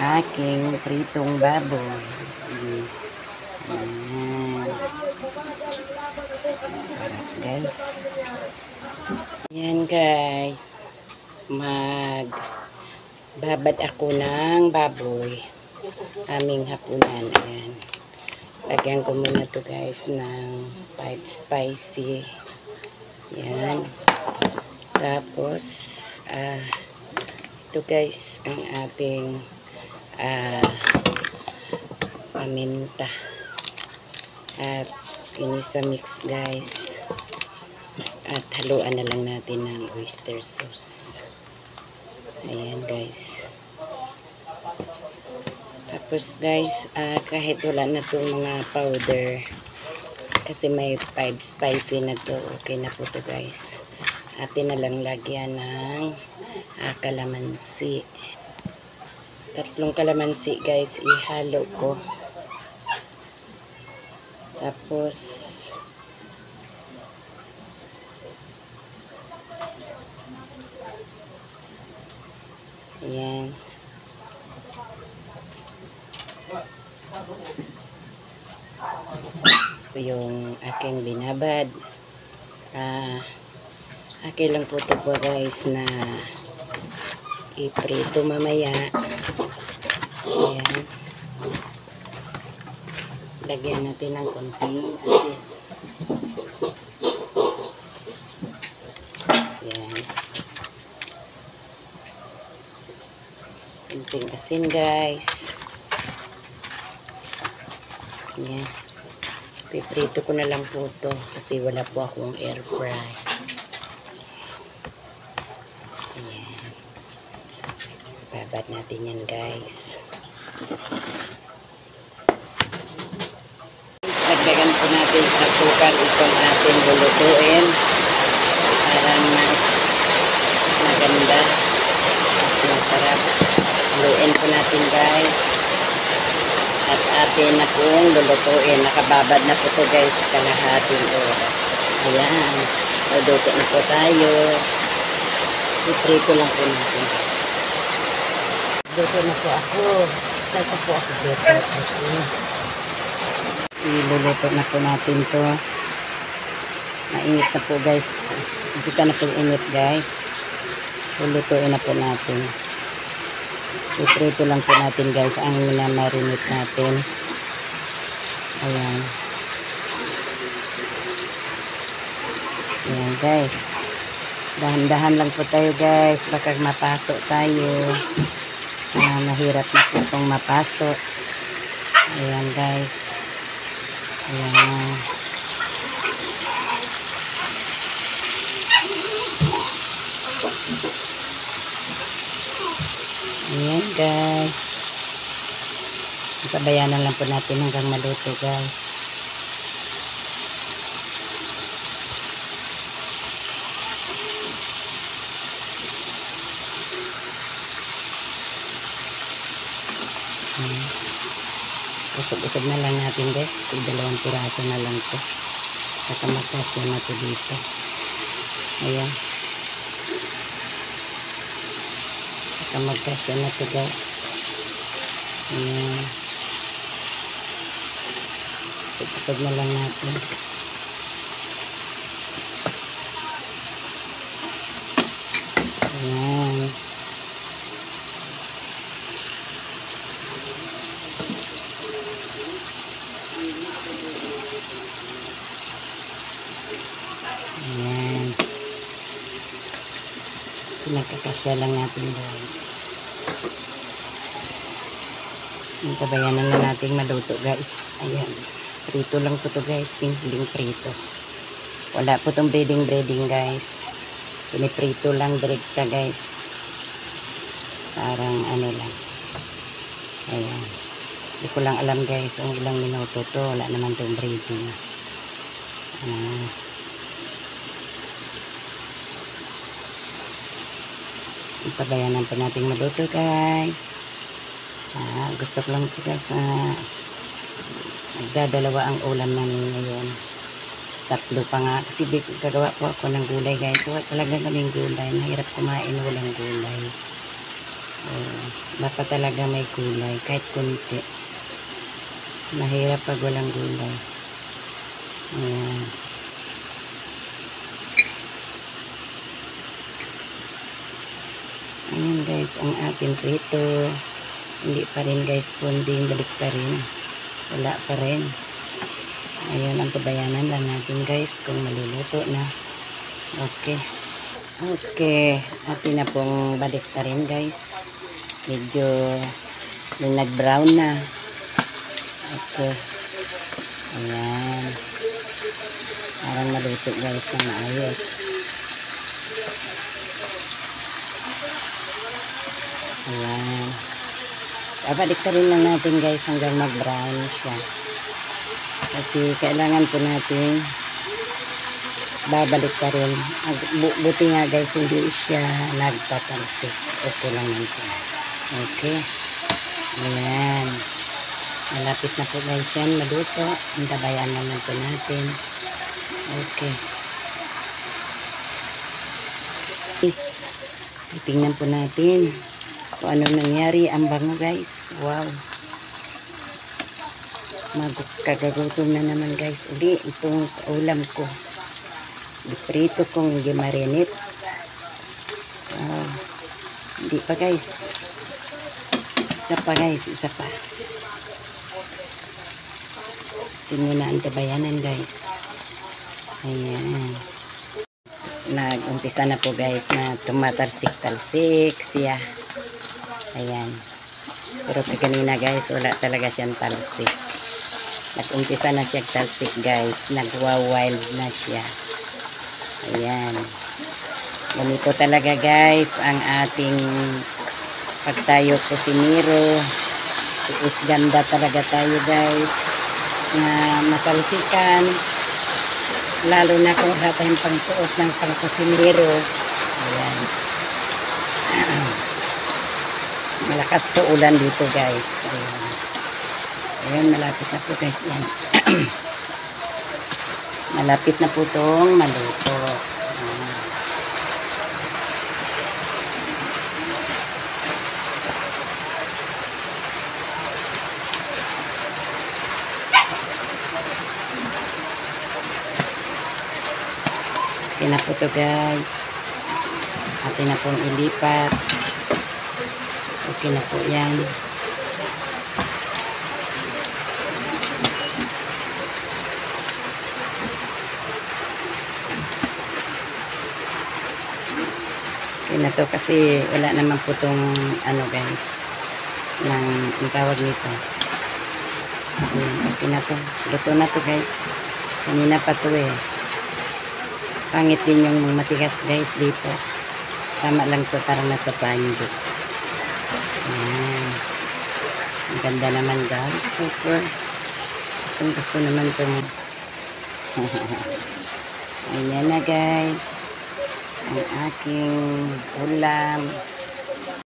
aking pritong baboy. Ayan. Sarap guys. Ayan guys. Babad ako ng baboy. Aming hapunan. Ayan. Lagyan ko muna to guys ng 5 spicy. Ayan. Tapos, ito guys, ang ating paminta. At inisa-mix guys. At haluan na lang natin ng oyster sauce. Ayan guys. Tapos guys, kahit wala na itong mga powder, kasi may 5 spicy na to, okay na po to guys. Atin na lang lagyan ng kalamansi. 3 kalamansi guys, ihalo ko. Tapos ayan. Ito yung aking binabad. Okay lang po ito po guys na iprito mamaya. Ayan. Lagyan natin ng konting asin. Ayan. Konting asin guys. Ayan. Piprito ko na lang po ito kasi wala po akong air fry. Ayan. Babad natin yan guys. Dagdagan po natin asukal itong ating lulutuin para mas maganda, mas masarap. Haluin po natin guys. At atin na pong lulutuin. Nakababad na po ito guys, kalahating oras. Ayan. Luluto na po tayo. Iprito lang po natin guys. Luluto na po ako. Start na po ako dito. Iluluto na po natin to. Mainit na po guys. Umpisa na po init guys. Lulutuin na po natin. Iprito lang po natin guys ang minamarinate natin. Ayan. Ayan guys. Dahan-dahan lang po tayo guys. Baka mapasok tayo. Mahirap na po itong mapasok. Ayan guys. Ayan. Ayan guys. Itabayanan lang po natin hanggang maluto guys. Usog-usog na lang natin guys kasi 2 piraso na lang to. Kakamagkasya na to dito. Ayan. Kakamagkasya na to guys. Ayan. Usog-usog na lang natin. Ayan. Ayan. Pinagkakasya lang natin guys. Tabayanan na natin maluto guys. Ayan. Prito lang po to guys. Simpleng prito. Wala po tong breading guys. Piniprito lang direkta guys. Parang ano lang. Ayan. Hindi ko lang alam guys kung ilang minuto to. Wala naman tong breading. Tabayanan po natin maluto guys. Gusto ko lang po guys nagdadalawa ang ulam namin ngayon. 3 pa nga kasi gagawa po ako ng gulay guys. So talaga kaming gulay. Mahirap kumain walang gulay. Dapat talaga may gulay, kahit kunti. Mahirap pag walang gulay. Ayan. Ayan guys, ang ating prito. Hindi pa rin guys, punding balik pa rin. Wala pa rin. Ayun, ang tabayanan lang natin guys kung maluluto na. Okay. Okay. Atin na pong balik pa rin guys. Medyo nag-brown na. Okay. Ayan. Parang maluto guys na maayos. Ayan. Babalik ka rin lang natin guys hanggang mag-brown siya. Kasi kailangan po natin babalik ka rin. Buti nga guys hindi siya nagtatalsik. Okay lang natin. Okay. Ayan. Malapit na po guys yan maluto. Antabayan na lang po natin. Okay. Guys, tingnan po natin kung ano nangyari. Ang bango guys. Wow. Magkagagutom na naman guys. Uli itong ulam ko. Prito kong hindi marinate. Hindi pa guys. Isa pa guys. Isa pa. Tingnan na ang tabayanan guys. Ayan. Nag-umpisa na po guys na tumatalsik-talsik siya. Ayan. Pero kanina guys wala talaga siyang talsik. Nag-umpisa na siya talsik guys. Nagwa-wild na siya. Ayan. Ganito talaga guys ang ating pagtayo kusinero. Is ganda talaga tayo guys. Na matalsikan. Lalo na kung wala tayong pangsuot ng pangkusinero. Ayan. Malakas po ulan dito guys. Ayan. Ayan, malapit na po guys yan. Malapit na po itong maluto. Ayan. Okay na po ito guys. Atin na pong ilipat. Okay na po yan. Okay na to kasi wala naman po itong ano guys ng tawag nito. Okay na to. Luto na to guys. Kanina pa to eh. Pangit din yung matigas guys dito. Tama lang to para nasa sandwich. Ayan. Ang ganda naman guys. Super. Gusto naman itong ayan na guys. Ang aking ulam.